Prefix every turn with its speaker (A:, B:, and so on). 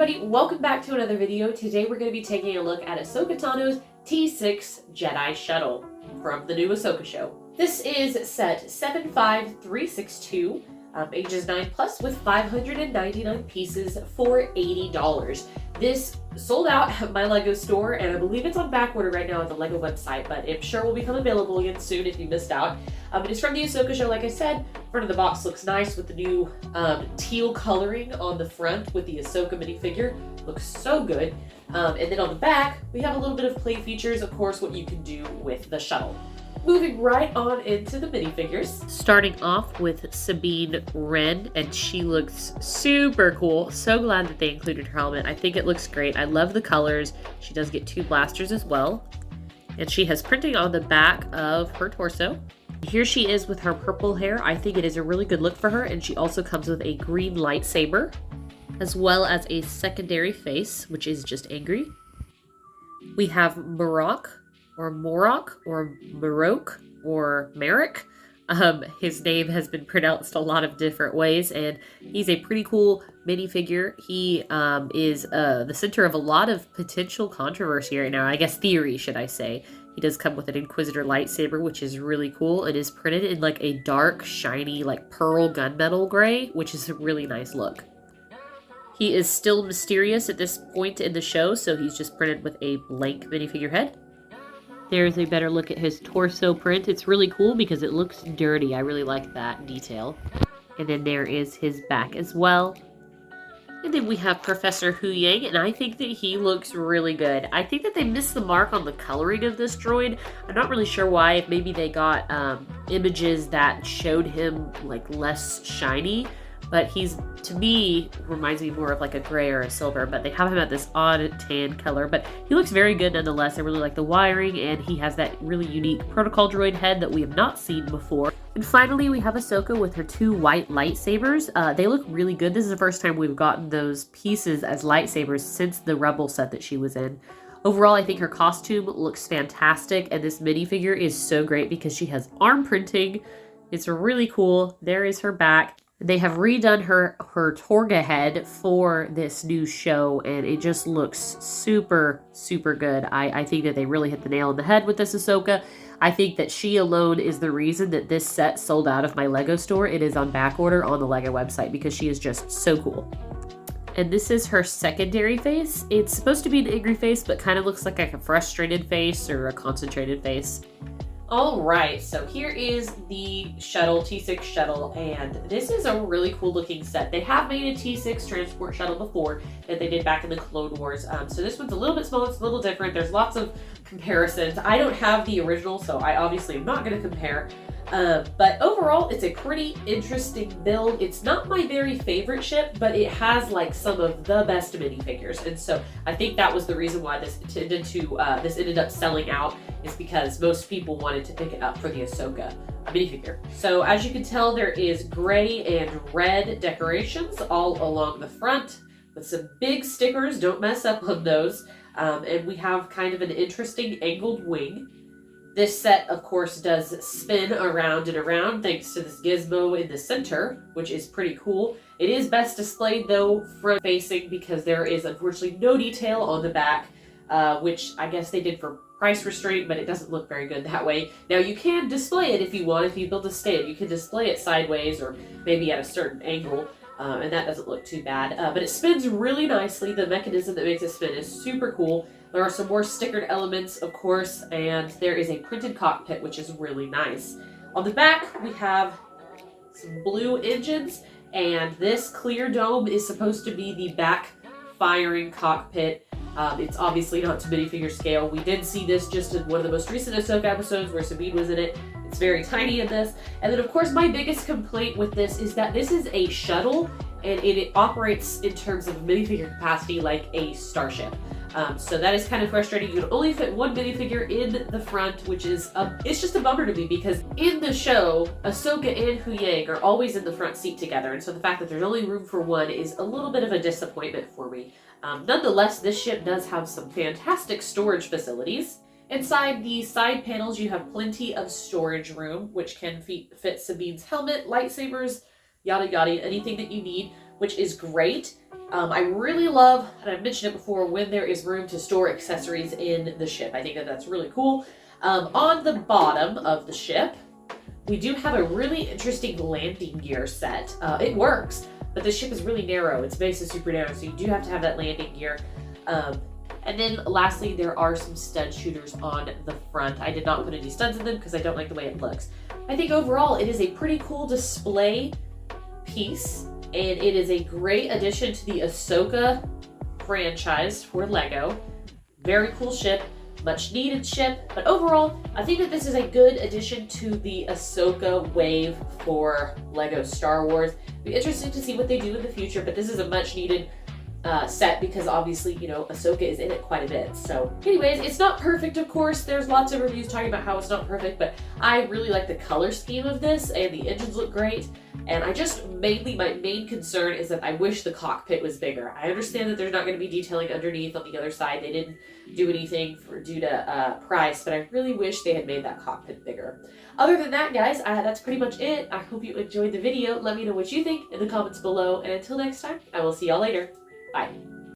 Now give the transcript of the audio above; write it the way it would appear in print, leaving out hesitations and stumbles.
A: everybody, welcome back to another video. Today we're going to be taking a look at Ahsoka Tano's T-6 Jedi Shuttle from the new Ahsoka show. This is set 75362, ages 9 plus, with 599 pieces for $80. This sold out at my LEGO store, and I believe it's on back order right now at the LEGO website, but I'm sure will become available again soon if you missed out. It is from the Ahsoka show, like I said. Front of the box looks nice with the new teal coloring on the front with the Ahsoka minifigure. Looks so good. And then on the back, we have a little bit of play features, of course, what you can do with the shuttle. Moving right on into the minifigures. Starting off with Sabine Wren, and she looks super cool. So glad that they included her helmet. I think it looks great. I love the colors. She does get 2 blasters as well. And she has printing on the back of her torso. Here she is with her purple hair. I think it is a really good look for her, and she also comes with a green lightsaber, as well as a secondary face, which is just angry. We have Marok, or Morok, or Marok, or Merrick. His name has been pronounced a lot of different ways, and he's a pretty cool minifigure. He is the center of a lot of potential controversy right now. I guess theory, should I say. He does come with an Inquisitor lightsaber, which is really cool. It is printed in like a dark, shiny, like pearl gunmetal gray, which is a really nice look. He is still mysterious at this point in the show, so he's just printed with a blank minifigure head. There's a better look at his torso print. It's really cool because it looks dirty. I really like that detail. And then there is his back as well. And then we have Professor Hu Yang, and I think that he looks really good. I think that they missed the mark on the coloring of this droid. I'm not really sure why. If maybe they got images that showed him like less shiny. But he's, to me, reminds me more of like a gray or a silver, but they have him at this odd tan color. But he looks very good nonetheless. I really like the wiring, and he has that really unique protocol droid head that we have not seen before. And finally, we have Ahsoka with her 2 white lightsabers. They look really good. This is the first time we've gotten those pieces as lightsabers since the Rebel set that she was in. Overall, I think her costume looks fantastic, and this minifigure is so great because she has arm printing. It's really cool. There is her back. They have redone her Torga head for this new show, and it just looks super, super good. I think that they really hit the nail on the head with this Ahsoka. I think that she alone is the reason that this set sold out of my LEGO store. It is on back order on the LEGO website because she is just so cool. And this is her secondary face. It's supposed to be an angry face, but kind of looks like a frustrated face or a concentrated face. Alright, so here is the shuttle, T-6 shuttle, and this is a really cool looking set. They have made a T-6 transport shuttle before that they did back in the Clone Wars, so this one's a little bit smaller, it's a little different. There's lots of comparisons. I don't have the original, so I obviously am not going to compare, but overall it's a pretty interesting build. It's not my very favorite ship, but it has like some of the best minifigures, and so I think that was the reason why this ended up selling out, is because most people wanted to pick it up for the Ahsoka minifigure. So as you can tell, there is gray and red decorations all along the front with some big stickers. Don't mess up on those. And we have kind of an interesting angled wing. This set, of course, does spin around and around thanks to this gizmo in the center, which is pretty cool. It is best displayed, though, front facing, because there is unfortunately no detail on the back, which I guess they did for price restraint, but it doesn't look very good that way. Now, you can display it if you want. If you build a stand, you can display it sideways or maybe at a certain angle, and that doesn't look too bad. But it spins really nicely. The mechanism that makes it spin is super cool. There are some more stickered elements, of course, and there is a printed cockpit, which is really nice. On the back, we have some blue engines, and this clear dome is supposed to be the back-firing cockpit. It's obviously not to minifigure scale. We did see this just in one of the most recent Ahsoka episodes where Sabine was in it. It's very tiny in this. And then, of course, my biggest complaint with this is that this is a shuttle, and it operates in terms of minifigure capacity like a starship. So that is kind of frustrating. You can only fit 1 minifigure in the front, which is, it's just a bummer to me, because in the show, Ahsoka and Hu Yang are always in the front seat together, and so the fact that there's only room for 1 is a little bit of a disappointment for me. Nonetheless, this ship does have some fantastic storage facilities. Inside the side panels, you have plenty of storage room, which can fit Sabine's helmet, lightsabers, yada yada, anything that you need. which is great. I really love, and I've mentioned it before, when there is room to store accessories in the ship. I think that that's really cool. On the bottom of the ship, we do have a really interesting landing gear set. It works, but the ship is really narrow. Its base is super narrow, so you do have to have that landing gear. And then lastly, there are some stud shooters on the front. I did not put any studs in them because I don't like the way it looks. I think overall it is a pretty cool display piece, and it is a great addition to the Ahsoka franchise for LEGO. Very cool ship, much needed ship, but overall, I think that this is a good addition to the Ahsoka wave for LEGO Star Wars. It'll be interesting to see what they do in the future, but this is a much needed set because obviously, you know, Ahsoka is in it quite a bit. So anyways, it's not perfect, of course. There's lots of reviews talking about how it's not perfect, but I really like the color scheme of this, and the engines look great. And I just my main concern is that I wish the cockpit was bigger. I understand that there's not going to be detailing underneath on the other dide. They didn't do anything due to price, but I really wish they had made that cockpit bigger. Other than that, guys, that's pretty much it. I hope you enjoyed the video. Let me know what you think in the comments below, and until next time, I will see y'all later. Bye.